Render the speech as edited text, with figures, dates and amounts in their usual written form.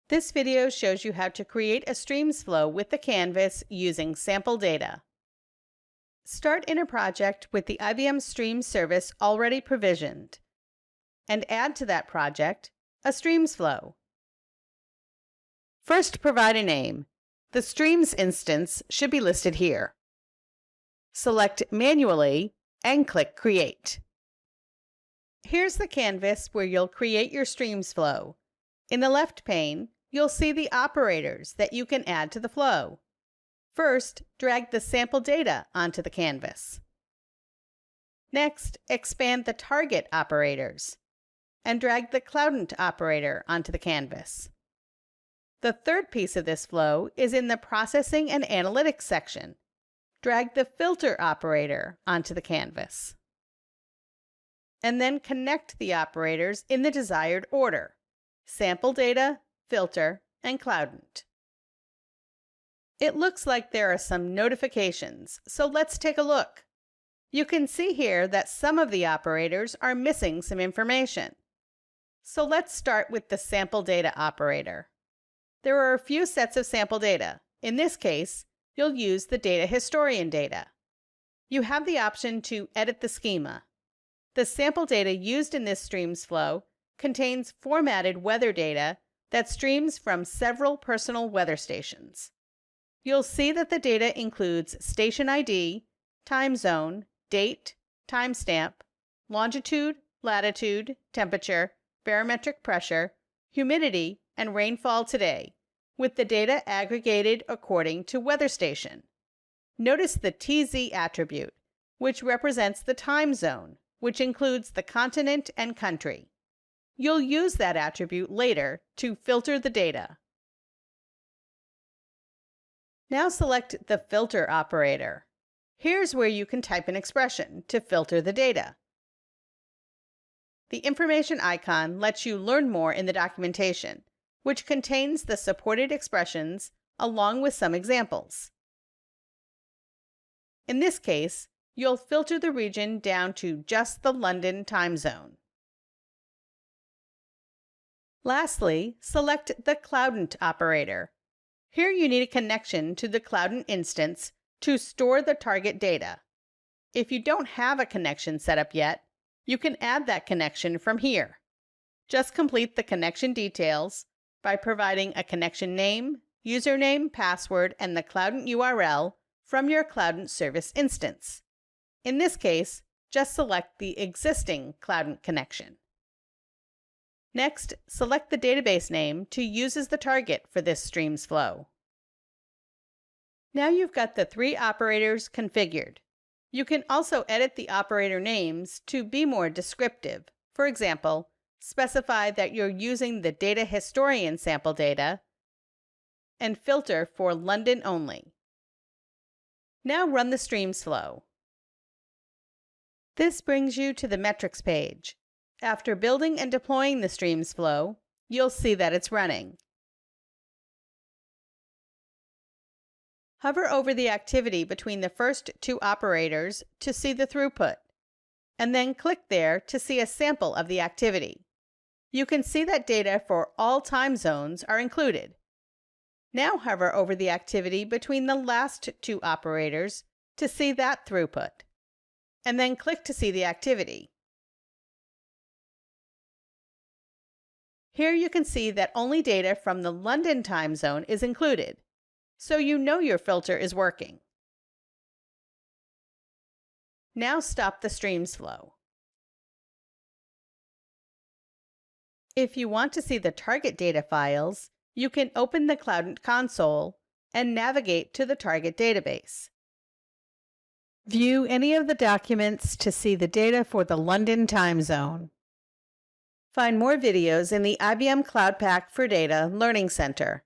This video shows you how to create a streams flow with the canvas using sample data. Start in a project with the IBM Streams service already provisioned, and add to that project a streams flow. First, provide a name. The streams instance should be listed here. Select Manually and click Create. Here's the canvas where you'll create your streams flow. In the left pane, you'll see the operators that you can add to the flow. First, drag the sample data onto the canvas. Next, expand the target operators and drag the Cloud operator onto the canvas. The third piece of this flow is in the Processing and Analytics section. Drag the filter operator onto the canvas. And then connect the operators in the desired order: sample data, filter, and Cloud. It looks like there are some notifications, so let's take a look. You can see here that some of the operators are missing some information. So let's start with the sample data operator. There are a few sets of sample data. In this case, you'll use the data historian data. You have the option to edit the schema. The sample data used in this streams flow contains formatted weather data that streams from several personal weather stations. You'll see that the data includes station ID, time zone, date, timestamp, longitude, latitude, temperature, barometric pressure, humidity, and rainfall today, with the data aggregated according to weather station. Notice the TZ attribute, which represents the time zone, which includes the continent and country. You'll use that attribute later to filter the data. Now select the filter operator. Here's where you can type an expression to filter the data. The information icon lets you learn more in the documentation, which contains the supported expressions along with some examples. In this case, you'll filter the region down to just the London time zone. Lastly, select the Cloud operator. Here you need a connection to the Cloud instance to store the target data. If you don't have a connection set up yet, you can add that connection from here. Just complete the connection details by providing a connection name, username, password, and the Cloud URL from your Cloud service instance. In this case, just select the existing Cloud connection. Next, select the database name to use as the target for this streams flow. Now you've got the three operators configured. You can also edit the operator names to be more descriptive. For example, specify that you're using the data historian sample data and filter for London only. Now run the streams flow. This brings you to the metrics page. After building and deploying the streams flow, you'll see that it's running. Hover over the activity between the first two operators to see the throughput, and then click there to see a sample of the activity. You can see that data for all time zones are included. Now hover over the activity between the last two operators to see that throughput, and then click to see the activity. Here you can see that only data from the London time zone is included, so you know your filter is working. Now stop the streams flow. If you want to see the target data files, you can open the Cloud console and navigate to the target database. View any of the documents to see the data for the London time zone. Find more videos in the IBM Cloud Pak for Data Learning Center.